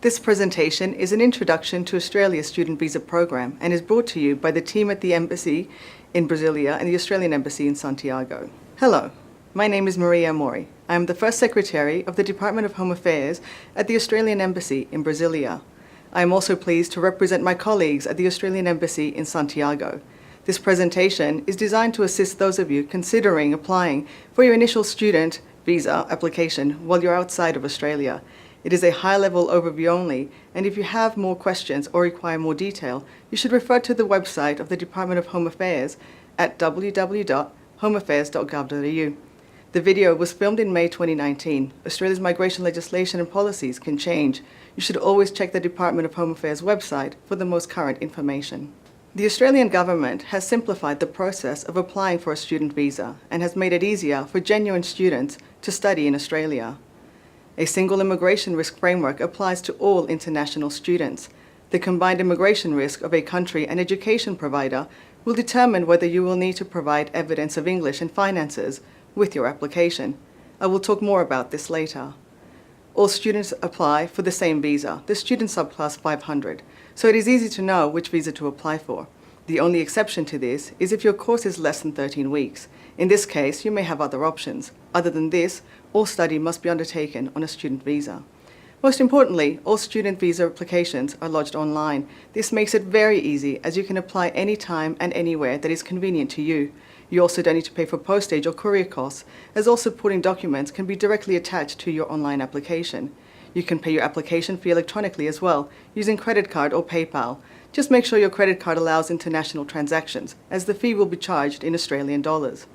This presentation is an introduction to Australia's student visa program and is brought to you by the team at the Embassy in Brasilia and the Australian Embassy in Santiago. Hello, my name is Maria Mori. I am the First Secretary of the Department of Home Affairs at the Australian Embassy in Brasilia. I am also pleased to represent my colleagues at the Australian Embassy in Santiago. This presentation is designed to assist those of you considering applying for your initial student visa application while you're outside of Australia. It is a high-level overview only, and if you have more questions or require more detail, you should refer to the website of the Department of Home Affairs at www.homeaffairs.gov.au. The video was filmed in May 2019. Australia's migration legislation and policies can change. You should always check the Department of Home Affairs website for the most current information. The Australian government has simplified the process of applying for a student visa and has made it easier for genuine students to study in Australia. A single immigration risk framework applies to all international students. The combined immigration risk of a country and education provider will determine whether you will need to provide evidence of English and finances with your application. I will talk more about this later. All students apply for the same visa, the student subclass 500, so it is easy to know which visa to apply for. The only exception to this is if your course is less than 13 weeks. In this case, you may have other options. Other than this, all study must be undertaken on a student visa. Most importantly, all student visa applications are lodged online. This makes it very easy as you can apply anytime and anywhere that is convenient to you. You also don't need to pay for postage or courier costs, as all supporting documents can be directly attached to your online application. You can pay your application fee electronically as well, using credit card or PayPal. Just make sure your credit card allows international transactions, as the fee will be charged in Australian dollars.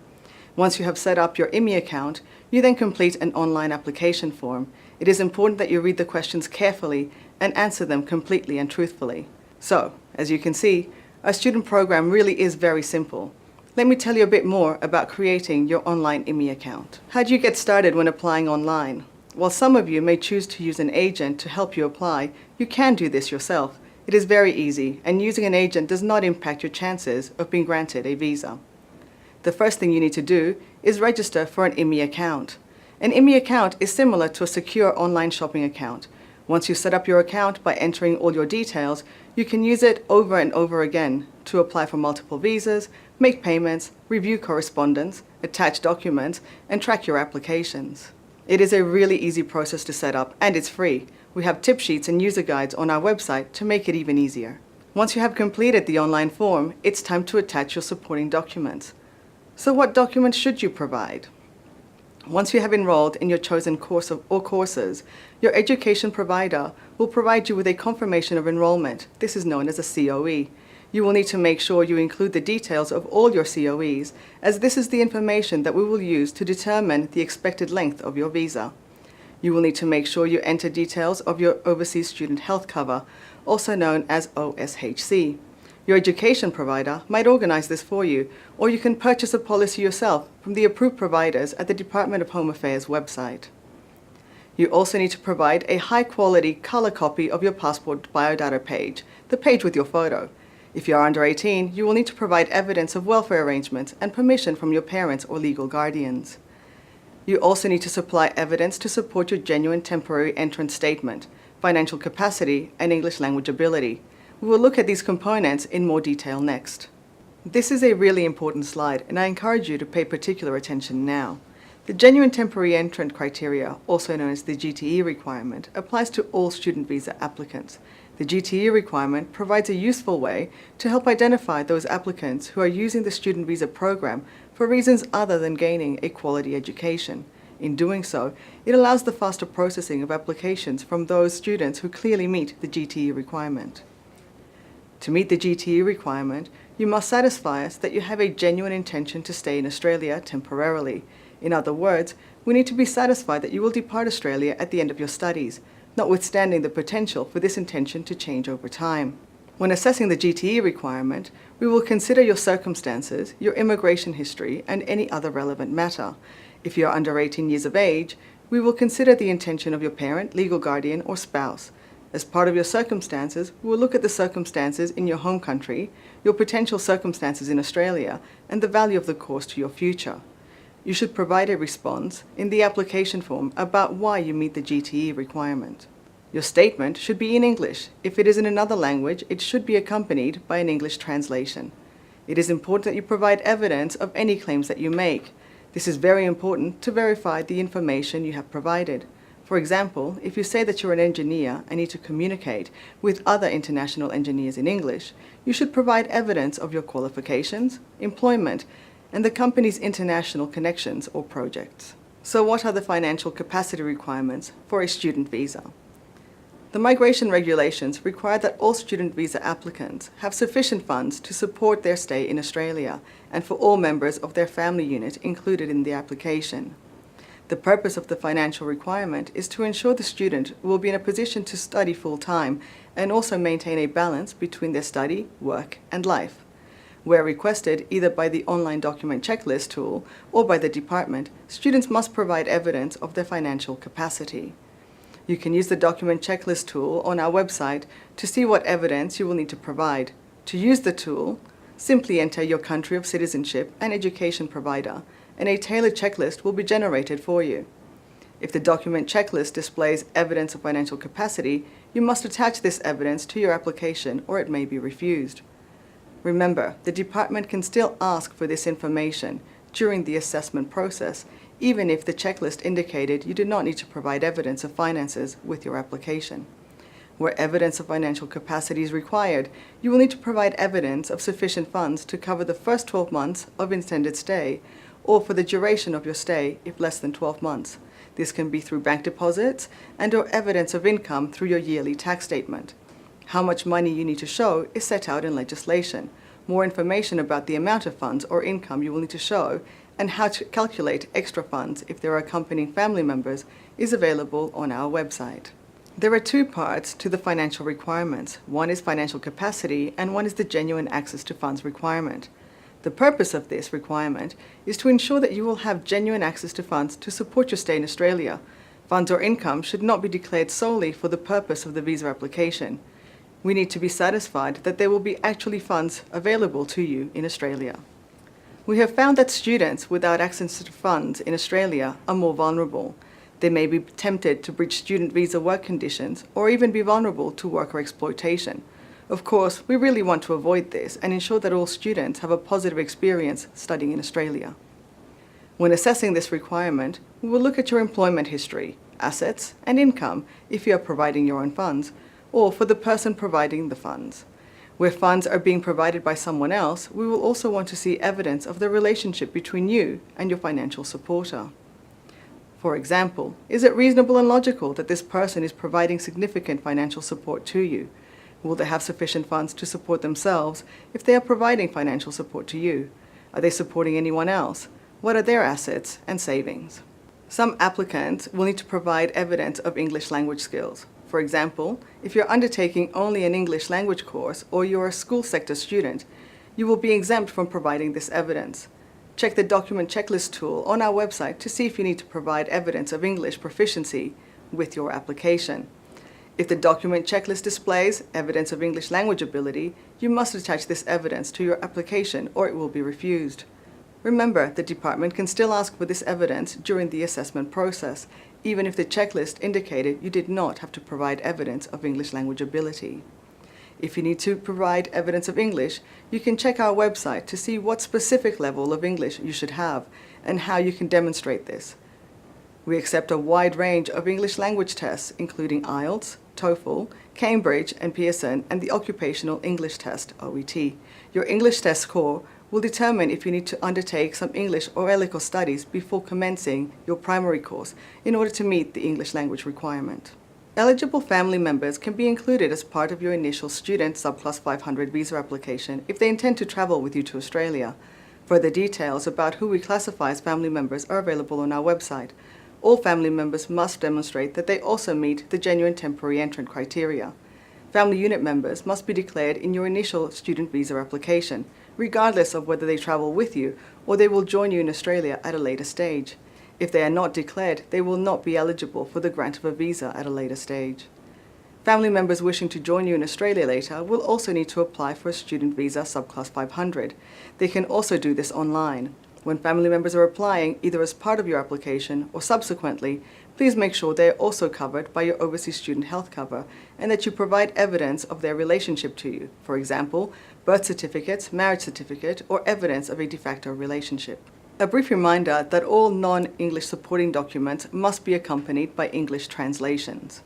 Once you have set up your IMI account, you then complete an online application form. It is important that you read the questions carefully and answer them completely and truthfully. So, as you can see, our student program really is very simple. Let me tell you a bit more about creating your online IMI account. How do you get started when applying online? While some of you may choose to use an agent to help you apply, you can do this yourself. It is very easy, and using an agent does not impact your chances of being granted a visa. The first thing you need to do is register for an IMI account. An IMI account is similar to a secure online shopping account. Once you set up your account by entering all your details, you can use it over and over again to apply for multiple visas, make payments, review correspondence, attach documents, and track your applications. It is a really easy process to set up, and it's free. We have tip sheets and user guides on our website to make it even easier. Once you have completed the online form, it's time to attach your supporting documents. So what documents should you provide? Once you have enrolled in your chosen course or courses, your education provider will provide you with a confirmation of enrollment. This is known as a COE. You will need to make sure you include the details of all your COEs, as this is the information that we will use to determine the expected length of your visa. You will need to make sure you enter details of your Overseas Student Health Cover, also known as OSHC. Your education provider might organize this for you, or you can purchase a policy yourself from the approved providers at the Department of Home Affairs website. You also need to provide a high-quality color copy of your passport biodata page, the page with your photo. If you are under 18, you will need to provide evidence of welfare arrangements and permission from your parents or legal guardians. You also need to supply evidence to support your genuine temporary entrance statement, financial capacity, and English language ability. We will look at these components in more detail next. This is a really important slide, and I encourage you to pay particular attention now. The Genuine Temporary Entrant criteria, also known as the GTE requirement, applies to all student visa applicants. The GTE requirement provides a useful way to help identify those applicants who are using the student visa program for reasons other than gaining a quality education. In doing so, it allows the faster processing of applications from those students who clearly meet the GTE requirement. To meet the GTE requirement, you must satisfy us that you have a genuine intention to stay in Australia temporarily. In other words, we need to be satisfied that you will depart Australia at the end of your studies, notwithstanding the potential for this intention to change over time. When assessing the GTE requirement, we will consider your circumstances, your immigration history, and any other relevant matter. If you are under 18 years of age, we will consider the intention of your parent, legal guardian, or spouse. As part of your circumstances, we will look at the circumstances in your home country, your potential circumstances in Australia, and the value of the course to your future. You should provide a response in the application form about why you meet the GTE requirement. Your statement should be in English. If it is in another language, it should be accompanied by an English translation. It is important that you provide evidence of any claims that you make. This is very important to verify the information you have provided. For example, if you say that you're an engineer and need to communicate with other international engineers in English, you should provide evidence of your qualifications, employment, and the company's international connections or projects. So what are the financial capacity requirements for a student visa? The migration regulations require that all student visa applicants have sufficient funds to support their stay in Australia and for all members of their family unit included in the application. The purpose of the financial requirement is to ensure the student will be in a position to study full-time and also maintain a balance between their study, work, and life. Where requested either by the online document checklist tool or by the department, students must provide evidence of their financial capacity. You can use the document checklist tool on our website to see what evidence you will need to provide. To use the tool, simply enter your country of citizenship and education provider, and a tailored checklist will be generated for you. If the document checklist displays evidence of financial capacity, you must attach this evidence to your application or it may be refused. Remember, the department can still ask for this information during the assessment process, even if the checklist indicated you did not need to provide evidence of finances with your application. Where evidence of financial capacity is required, you will need to provide evidence of sufficient funds to cover the first 12 months of intended stay, or for the duration of your stay if less than 12 months. This can be through bank deposits and/or evidence of income through your yearly tax statement. How much money you need to show is set out in legislation. More information about the amount of funds or income you will need to show and how to calculate extra funds if there are accompanying family members is available on our website. There are two parts to the financial requirements. One is financial capacity and one is the genuine access to funds requirement. The purpose of this requirement is to ensure that you will have genuine access to funds to support your stay in Australia. Funds or income should not be declared solely for the purpose of the visa application. We need to be satisfied that there will be actually funds available to you in Australia. We have found that students without access to funds in Australia are more vulnerable. They may be tempted to breach student visa work conditions or even be vulnerable to worker exploitation. Of course, we really want to avoid this and ensure that all students have a positive experience studying in Australia. When assessing this requirement, we will look at your employment history, assets, and income if you are providing your own funds, or for the person providing the funds. Where funds are being provided by someone else, we will also want to see evidence of the relationship between you and your financial supporter. For example, is it reasonable and logical that this person is providing significant financial support to you? Will they have sufficient funds to support themselves if they are providing financial support to you? Are they supporting anyone else? What are their assets and savings? Some applicants will need to provide evidence of English language skills. For example, if you're undertaking only an English language course or you're a school sector student, you will be exempt from providing this evidence. Check the document checklist tool on our website to see if you need to provide evidence of English proficiency with your application. If the document checklist displays evidence of English language ability, you must attach this evidence to your application or it will be refused. Remember, the department can still ask for this evidence during the assessment process, even if the checklist indicated you did not have to provide evidence of English language ability. If you need to provide evidence of English, you can check our website to see what specific level of English you should have and how you can demonstrate this. We accept a wide range of English language tests, including IELTS, TOEFL, Cambridge, and Pearson, and the Occupational English Test, OET. Your English test score will determine if you need to undertake some English or ELICO studies before commencing your primary course in order to meet the English language requirement. Eligible family members can be included as part of your initial student subclass 500 visa application if they intend to travel with you to Australia. Further details about who we classify as family members are available on our website. All family members must demonstrate that they also meet the genuine temporary entrant criteria. Family unit members must be declared in your initial student visa application, regardless of whether they travel with you or they will join you in Australia at a later stage. If they are not declared, they will not be eligible for the grant of a visa at a later stage. Family members wishing to join you in Australia later will also need to apply for a student visa subclass 500. They can also do this online. When family members are applying, either as part of your application or subsequently, Please make sure they are also covered by your overseas student health cover and that you provide evidence of their relationship to you, for example, birth certificates, marriage certificate, or evidence of a de facto relationship. A brief reminder that all non-English supporting documents must be accompanied by English translations.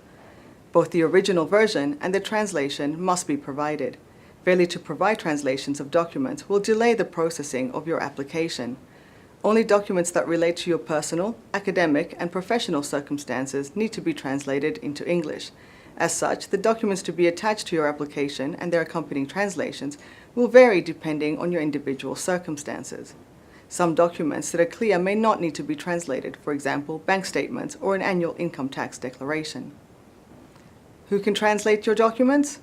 Both the original version and the translation must be provided. Failure to provide translations of documents will delay the processing of your application. Only documents that relate to your personal, academic, and professional circumstances need to be translated into English. As such, the documents to be attached to your application and their accompanying translations will vary depending on your individual circumstances. Some documents that are clear may not need to be translated, for example, bank statements or an annual income tax declaration. Who can translate your documents?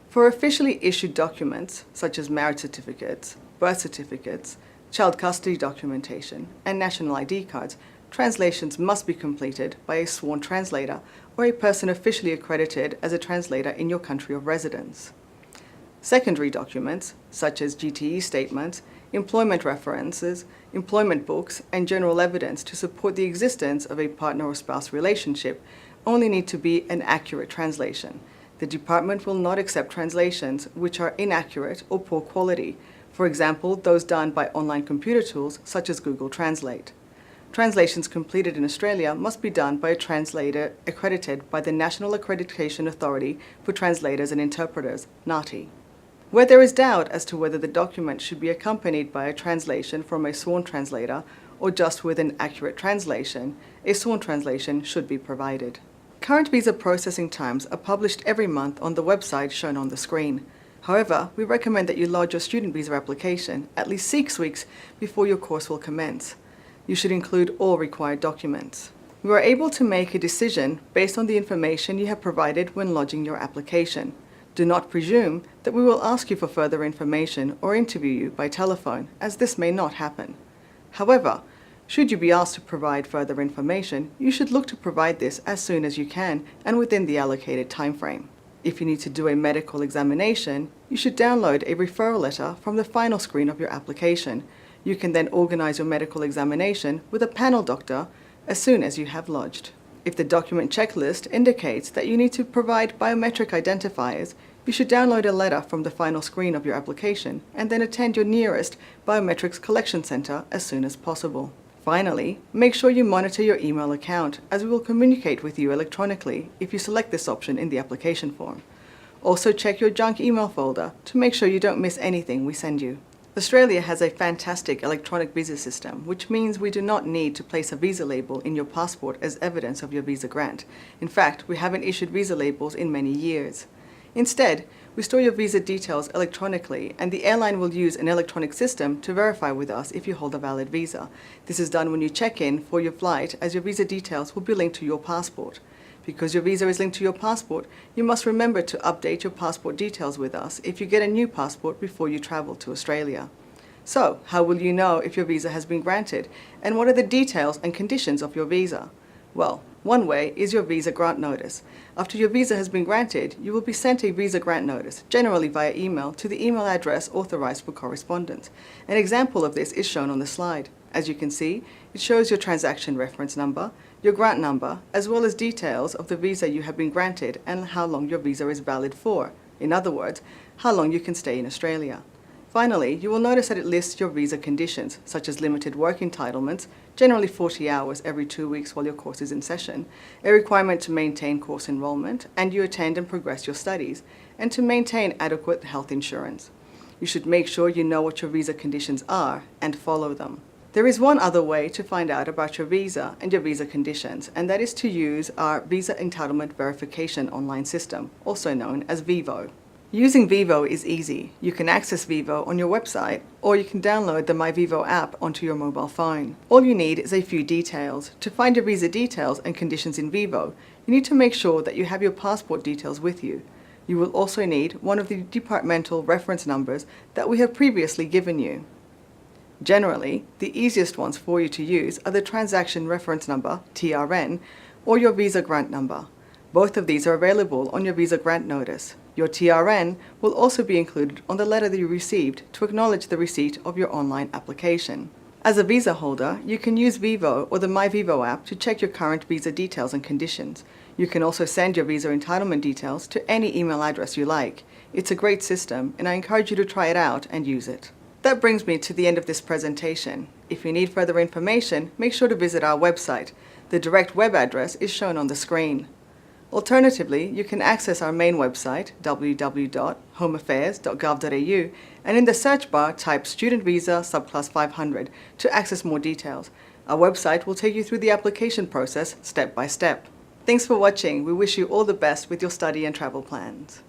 For officially issued documents, such as marriage certificates, birth certificates, child custody documentation, and national ID cards, translations must be completed by a sworn translator or a person officially accredited as a translator in your country of residence. Secondary documents, such as GTE statements, employment references, employment books, and general evidence to support the existence of a partner or spouse relationship, only need to be an accurate translation. The department will not accept translations which are inaccurate or poor quality, for example, those done by online computer tools such as Google Translate. Translations completed in Australia must be done by a translator accredited by the National Accreditation Authority for Translators and Interpreters, NATI. Where there is doubt as to whether the document should be accompanied by a translation from a sworn translator or just with an accurate translation, a sworn translation should be provided. Current visa processing times are published every month on the website shown on the screen. However, we recommend that you lodge your student visa application at least 6 weeks before your course will commence. You should include all required documents. You are able to make a decision based on the information you have provided when lodging your application. Do not presume that we will ask you for further information or interview you by telephone, as this may not happen. However, should you be asked to provide further information, you should look to provide this as soon as you can and within the allocated timeframe. If you need to do a medical examination, you should download a referral letter from the final screen of your application. You can then organize your medical examination with a panel doctor as soon as you have lodged. If the document checklist indicates that you need to provide biometric identifiers, you should download a letter from the final screen of your application and then attend your nearest biometrics collection center as soon as possible. Finally, make sure you monitor your email account, as we will communicate with you electronically if you select this option in the application form. Also check your junk email folder to make sure you don't miss anything we send you. Australia has a fantastic electronic visa system, which means we do not need to place a visa label in your passport as evidence of your visa grant. In fact, we haven't issued visa labels in many years. Instead, we store your visa details electronically, and the airline will use an electronic system to verify with us if you hold a valid visa. This is done when you check in for your flight, as your visa details will be linked to your passport. Because your visa is linked to your passport, you must remember to update your passport details with us if you get a new passport before you travel to Australia. So, how will you know if your visa has been granted, and what are the details and conditions of your visa? Well, one way is your visa grant notice. After your visa has been granted, you will be sent a visa grant notice, generally via email, to the email address authorized for correspondence. An example of this is shown on the slide. As you can see, it shows your transaction reference number, your grant number, as well as details of the visa you have been granted and how long your visa is valid for. In other words, how long you can stay in Australia. Finally, you will notice that it lists your visa conditions, such as limited work entitlements, generally 40 hours every 2 weeks while your course is in session, a requirement to maintain course enrollment, and you attend and progress your studies, and to maintain adequate health insurance. You should make sure you know what your visa conditions are and follow them. There is one other way to find out about your visa and your visa conditions, and that is to use our Visa Entitlement Verification online system, also known as VIVO. Using VIVO is easy. You can access VIVO on your website, or you can download the MyVivo app onto your mobile phone. All you need is a few details. To find your visa details and conditions in VIVO, you need to make sure that you have your passport details with you. You will also need one of the departmental reference numbers that we have previously given you. Generally, the easiest ones for you to use are the Transaction Reference Number, TRN, or your Visa Grant Number. Both of these are available on your Visa Grant Notice. Your TRN will also be included on the letter that you received to acknowledge the receipt of your online application. As a visa holder, you can use Vivo or the MyVivo app to check your current visa details and conditions. You can also send your visa entitlement details to any email address you like. It's a great system, and I encourage you to try it out and use it. That brings me to the end of this presentation. If you need further information, make sure to visit our website. The direct web address is shown on the screen. Alternatively, you can access our main website, www.homeaffairs.gov.au, and in the search bar type Student Visa Subclass 500 to access more details. Our website will take you through the application process step by step. Thanks for watching. We wish you all the best with your study and travel plans.